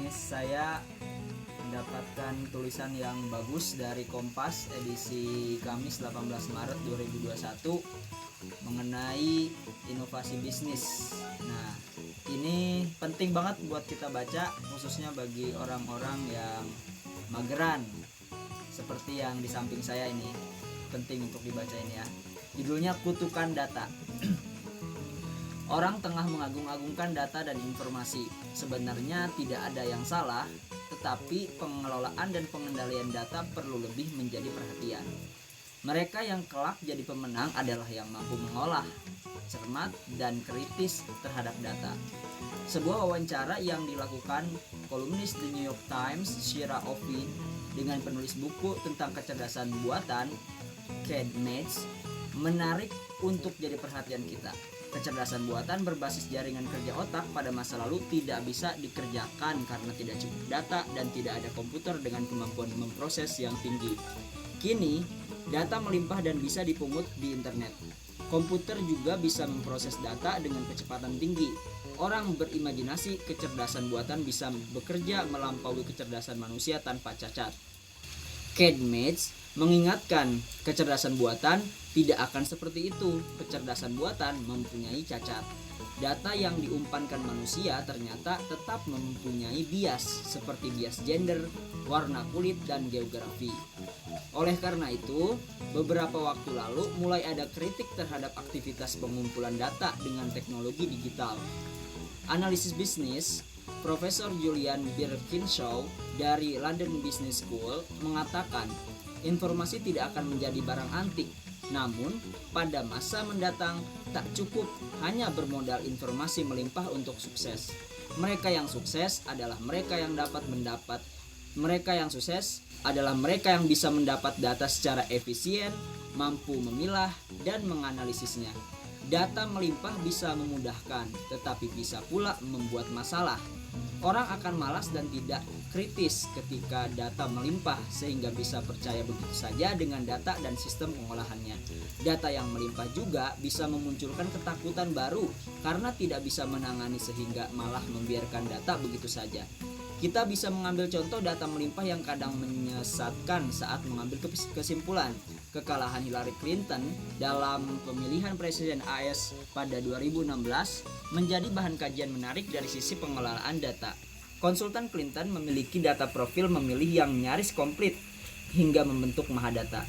ini saya mendapatkan tulisan yang bagus dari Kompas edisi Kamis 18 Maret 2021 mengenai inovasi bisnis. Nah, ini penting banget buat kita baca, khususnya bagi orang-orang yang mageran seperti yang di samping saya ini. Penting untuk dibaca ini ya. Judulnya Kutukan Data. Orang tengah mengagung-agungkan data dan informasi. Sebenarnya tidak ada yang salah, tetapi pengelolaan dan pengendalian data perlu lebih menjadi perhatian. Mereka yang kelak jadi pemenang adalah yang mampu mengolah, cermat, dan kritis terhadap data. Sebuah wawancara yang dilakukan kolumnis The New York Times, Shira Ovi, dengan penulis buku tentang kecerdasan buatan, Ked Mates, menarik untuk jadi perhatian kita. Kecerdasan buatan berbasis jaringan kerja otak pada masa lalu tidak bisa dikerjakan karena tidak cukup data dan tidak ada komputer dengan kemampuan memproses yang tinggi. Kini, data melimpah dan bisa dipungut di internet. Komputer juga bisa memproses data dengan kecepatan tinggi. Orang berimajinasi kecerdasan buatan bisa bekerja melampaui kecerdasan manusia tanpa cacat. Ked Mates mengingatkan kecerdasan buatan tidak akan seperti itu. Kecerdasan buatan mempunyai cacat. Data yang diumpankan manusia ternyata tetap mempunyai bias seperti bias gender, warna kulit, dan geografi. Oleh karena itu, beberapa waktu lalu mulai ada kritik terhadap aktivitas pengumpulan data dengan teknologi digital. Analisis bisnis Profesor Julian Birkinshaw dari London Business School mengatakan informasi tidak akan menjadi barang antik. Namun, pada masa mendatang tak cukup hanya bermodal informasi melimpah untuk sukses. Mereka yang sukses adalah mereka yang bisa mendapat data secara efisien, mampu memilah dan menganalisisnya. Data melimpah bisa memudahkan, tetapi bisa pula membuat masalah. Orang akan malas dan tidak kritis ketika data melimpah sehingga bisa percaya begitu saja dengan data dan sistem pengolahannya. Data yang melimpah juga bisa memunculkan ketakutan baru karena tidak bisa menangani sehingga malah membiarkan data begitu saja. Kita bisa mengambil contoh data melimpah yang kadang menyesatkan saat mengambil kesimpulan. Kekalahan Hillary Clinton dalam pemilihan presiden AS pada 2016 menjadi bahan kajian menarik dari sisi pengelolaan data. Konsultan Clinton memiliki data profil memilih yang nyaris komplit hingga membentuk mahadata.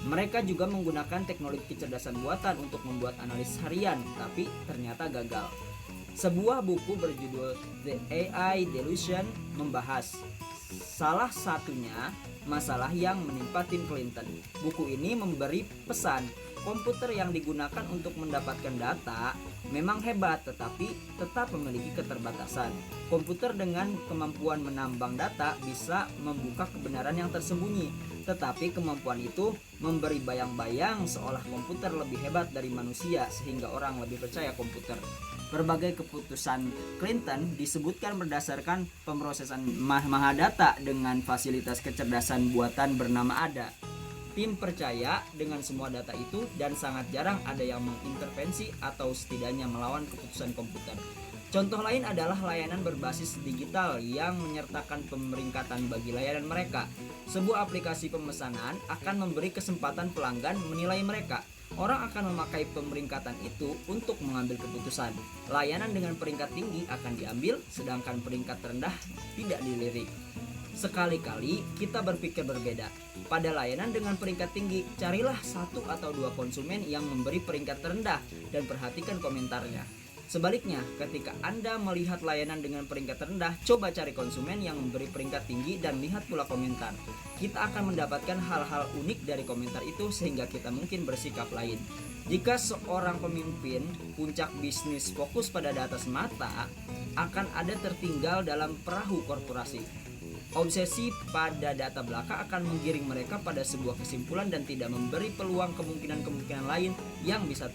Mereka juga menggunakan teknologi kecerdasan buatan untuk membuat analisis harian, tapi ternyata gagal. Sebuah buku berjudul The AI Delusion membahas salah satunya masalah yang menimpa tim Clinton. Buku ini memberi pesan komputer yang digunakan untuk mendapatkan data memang hebat tetapi tetap memiliki keterbatasan. Komputer dengan kemampuan menambang data bisa membuka kebenaran yang tersembunyi, tetapi kemampuan itu memberi bayang-bayang seolah komputer lebih hebat dari manusia sehingga orang lebih percaya komputer. Berbagai keputusan Clinton disebutkan berdasarkan pemrosesan mahadata dengan fasilitas kecerdasan buatan bernama ADA. Tim percaya dengan semua data itu dan sangat jarang ada yang mengintervensi atau setidaknya melawan keputusan komputer. Contoh lain adalah layanan berbasis digital yang menyertakan pemeringkatan bagi layanan mereka. Sebuah aplikasi pemesanan akan memberi kesempatan pelanggan menilai mereka. Orang akan memakai pemeringkatan itu untuk mengambil keputusan. Layanan dengan peringkat tinggi akan diambil, sedangkan peringkat rendah tidak dilirik. Sekali-kali kita berpikir berbeda. Pada layanan dengan peringkat tinggi, carilah 1 atau 2 konsumen yang memberi peringkat terendah dan perhatikan komentarnya. Sebaliknya, ketika Anda melihat layanan dengan peringkat rendah, coba cari konsumen yang memberi peringkat tinggi dan lihat pula komentar. Kita akan mendapatkan hal-hal unik dari komentar itu sehingga kita mungkin bersikap lain. Jika seorang pemimpin puncak bisnis fokus pada data semata, akan ada tertinggal dalam perahu korporasi. Obsesi pada data belaka akan menggiring mereka pada sebuah kesimpulan dan tidak memberi peluang kemungkinan-kemungkinan lain yang bisa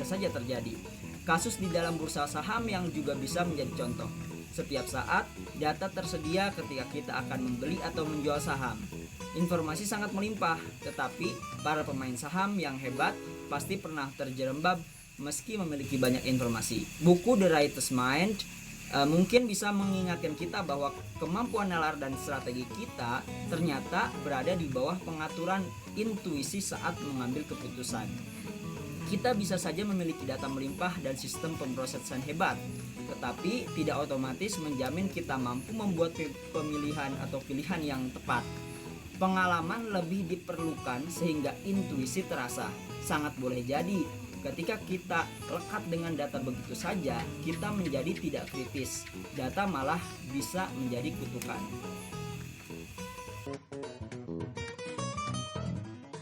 saja terjadi. Kasus di dalam bursa saham yang juga bisa menjadi contoh. Setiap saat, data tersedia ketika kita akan membeli atau menjual saham. Informasi sangat melimpah, tetapi para pemain saham yang hebat pasti pernah terjerembab meski memiliki banyak informasi. Buku The Writer's Mind Mungkin bisa mengingatkan kita bahwa kemampuan nalar dan strategi kita ternyata berada di bawah pengaturan intuisi saat mengambil keputusan. Kita bisa saja memiliki data melimpah dan sistem pemrosesan hebat, tetapi tidak otomatis menjamin kita mampu membuat pemilihan atau pilihan yang tepat. Pengalaman lebih diperlukan sehingga intuisi terasa. Sangat boleh jadi ketika kita lekat dengan data begitu saja, kita menjadi tidak kritis. Data malah bisa menjadi kutukan.